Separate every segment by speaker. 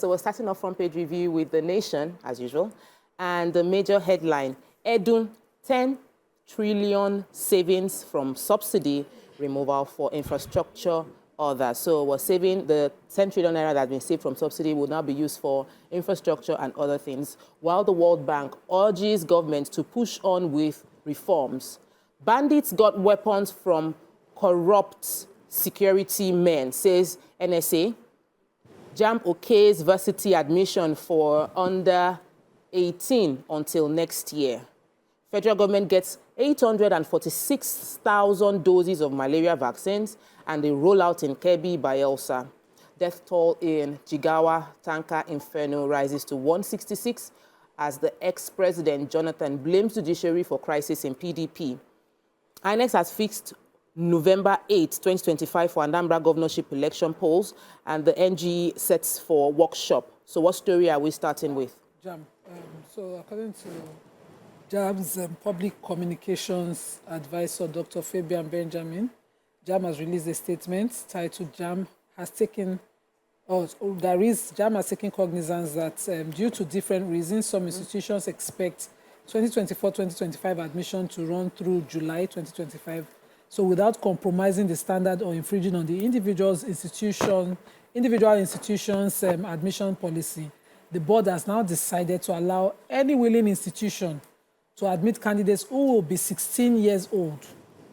Speaker 1: So we're starting off front page review with The Nation, as usual. And the major headline, Edu, 10 trillion savings from subsidy removal for infrastructure others. So we're saving the 10 trillion naira that's been saved from subsidy will now be used for infrastructure and other things, while the World Bank urges government to push on with reforms. Bandits got weapons from corrupt security men, says NSA. JAMB okays varsity admission for under 18 until next year. Federal government gets 846,000 doses of malaria vaccines, and they roll out in Kebbi, Bayelsa. Death toll in Jigawa tanker Inferno rises to 166 as the ex-president Jonathan blames judiciary for crisis in PDP. INEC has fixed November 8, 2025 for Anambra governorship election polls, and the NG sets for workshop. So what story are we starting with?
Speaker 2: JAMB. So according to JAMB's public communications advisor, Dr. Fabian Benjamin, JAMB has released a statement titled JAMB has taken cognizance that due to different reasons, some institutions expect 2024-2025 admission to run through July 2025. So without compromising the standard or infringing on the individual institutions' admission policy, the board has now decided to allow any willing institution to admit candidates who will be 16 years old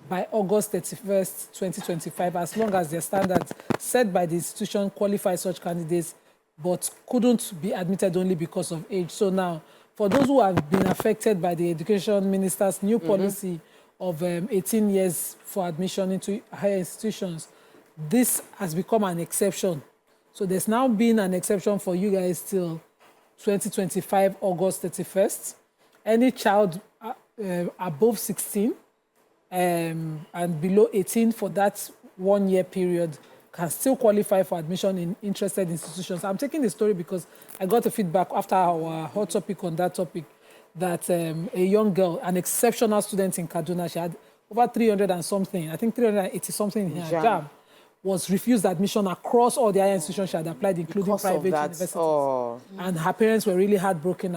Speaker 2: by August 31st, 2025, as long as their standards set by the institution qualify such candidates, but couldn't be admitted only because of age. So now, for those who have been affected by the Education Minister's new policy of 18 years for admission into higher institutions, this has become an exception. So there's now been an exception for you guys till 2025, August 31st. Any child above 16 and below 18 for that 1 year period can still qualify for admission in interested institutions. I'm taking the story because I got a feedback after our hot topic on that topic that a young girl, an exceptional student in Kaduna, she had over 300 and something, I think 380 something in her JAMB, was refused admission across all the higher institutions she had applied, including private universities. And her parents were really heartbroken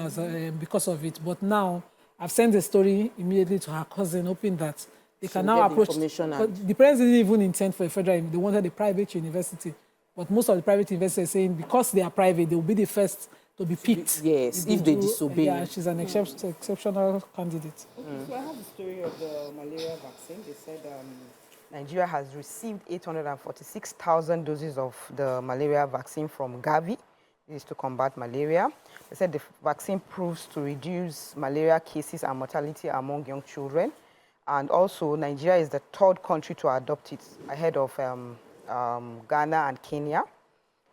Speaker 2: because of it. But now, I've sent the story immediately to her cousin, hoping that they can now approach. But the parents didn't even intend for a federal, they wanted a private university. But most of the private universities are saying because they are private, they will be the first to be picked.
Speaker 1: Yes, if they disobey.
Speaker 2: Yeah, she's an exceptional candidate.
Speaker 3: Okay, so I have the story of the malaria vaccine. They said Nigeria has received 846,000 doses of the malaria vaccine from Gavi. This is to combat malaria. They said the vaccine proves to reduce malaria cases and mortality among young children. And also, Nigeria is the third country to adopt it, ahead of Ghana and Kenya.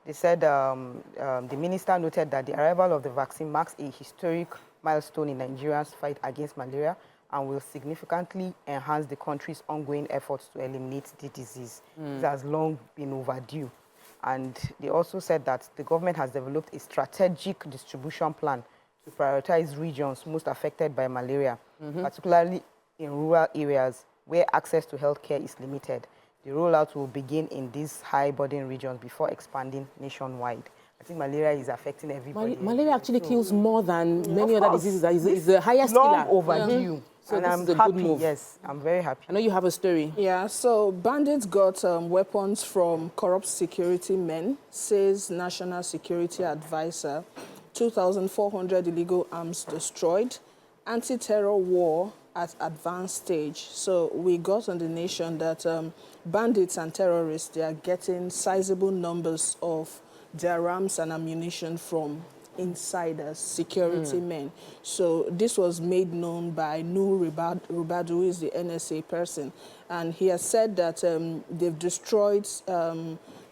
Speaker 3: They said the minister noted that the arrival of the vaccine marks a historic milestone in Nigeria's fight against malaria and will significantly enhance the country's ongoing efforts to eliminate the disease. It has long been overdue. And they also said that the government has developed a strategic distribution plan to prioritize regions most affected by malaria, particularly in rural areas where access to healthcare is limited. The rollout will begin in these high-burden regions before expanding nationwide. I think malaria is affecting everybody.
Speaker 1: Malaria actually kills more than many other diseases. It's the highest killer.
Speaker 3: Long overdue.
Speaker 1: So
Speaker 3: and
Speaker 1: this
Speaker 3: I'm
Speaker 1: is a
Speaker 3: happy.
Speaker 1: good move.
Speaker 3: Yes, I'm very happy.
Speaker 1: I know you have a story.
Speaker 4: Yeah, so bandits got weapons from corrupt security men, says National Security Advisor. 2,400 illegal arms destroyed. Anti-terror war at advanced stage. So we got on The Nation that bandits and terrorists, they are getting sizable numbers of their arms and ammunition from insiders, security men. So this was made known by Nur Rubadu, who is the NSA person. And he has said that they've destroyed,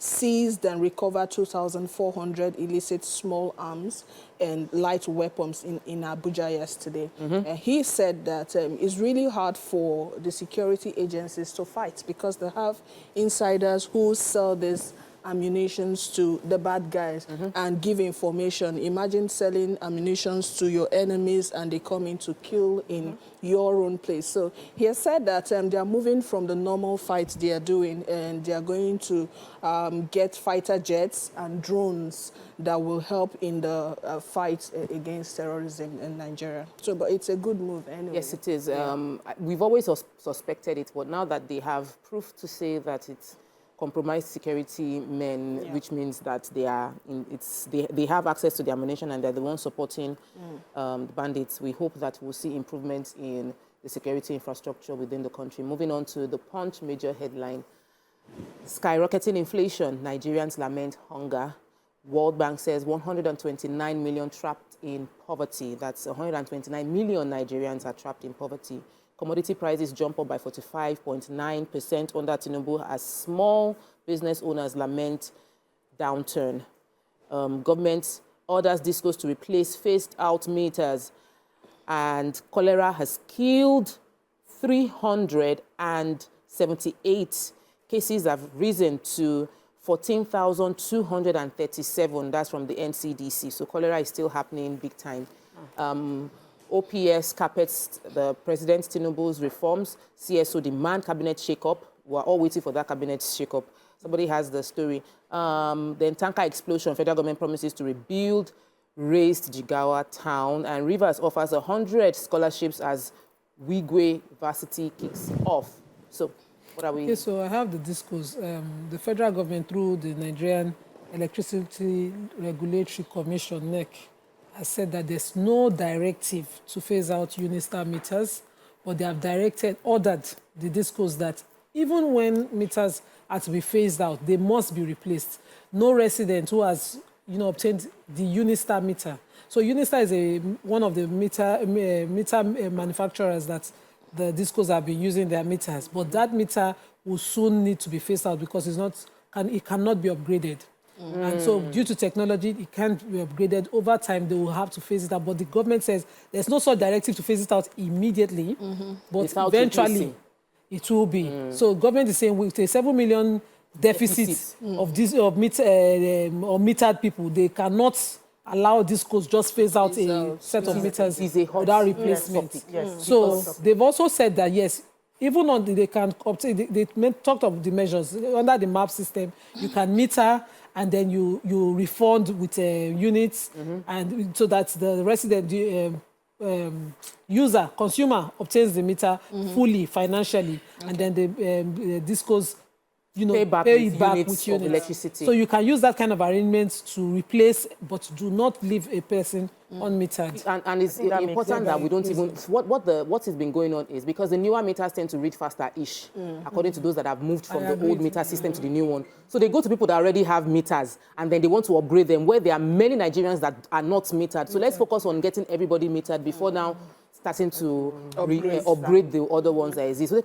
Speaker 4: seized and recovered 2,400 illicit small arms and light weapons in Abuja yesterday. He said that it's really hard for the security agencies to fight because they have insiders who sell this ammunitions to the bad guys and give information. Imagine selling ammunitions to your enemies and they come in to kill in your own place. So he has said that they are moving from the normal fights they are doing, and they are going to get fighter jets and drones that will help in the fight against terrorism in Nigeria. So, but it's a good move anyway.
Speaker 1: Yes, it is. We've always suspected it, but now that they have proof to say that it's compromised security men, which means that they are they have access to the ammunition and they're the ones supporting the bandits. We hope that we'll see improvements in the security infrastructure within the country. Moving on to the Punch major headline: skyrocketing inflation, Nigerians lament hunger. World Bank says 129 million trapped in poverty. That's 129 million Nigerians are trapped in poverty. Commodity prices jump up by 45.9% under Tinubu as small business owners lament downturn. Government orders discos to replace phased-out meters, and cholera has killed 378. Cases have risen to 14,237. That's from the NCDC. So cholera is still happening big time. OPS carpets the President Tinubu's reforms. CSO demand cabinet shake-up. We're all waiting for that cabinet shake-up. Somebody has the story. Then tanker explosion. Federal government promises to rebuild razed Jigawa town. And Rivers offers 100 scholarships as Wigwe Varsity kicks off. So what are we?
Speaker 2: Okay, so I have the discourse. The federal government, through the Nigerian Electricity Regulatory Commission, NEC, has said that there's no directive to phase out Unistar meters, but they have ordered the discourse that even when meters are to be phased out, they must be replaced. No resident who has, obtained the Unistar meter. So Unistar is one of the meter manufacturers that the discos have been using their meters, but that meter will soon need to be phased out because it cannot be upgraded. And so due to technology, it can't be upgraded. Over time, they will have to phase it out. But the government says there's no such directive to phase it out immediately, but eventually it will be. So government is saying with a 7 million deficit of metered people, they cannot allow discos just phase out a set of meters without replacement. So they've also said that, yes, even on they can obtain, they talked of the measures under the MAP system. You can meter and then you refund with units, and so that the resident consumer obtains the meter fully financially, and then the discos pay it back with units.
Speaker 1: Electricity.
Speaker 2: So you can use that kind of arrangement to replace, but do not leave a person unmetered.
Speaker 1: And it's important that we don't even... What has been going on is because the newer meters tend to read faster-ish, according to those that have moved from the old meter system to the new one. So they go to people that already have meters, and then they want to upgrade them, where there are many Nigerians that are not metered. So let's focus on getting everybody metered before now starting to upgrade the other ones that exist. So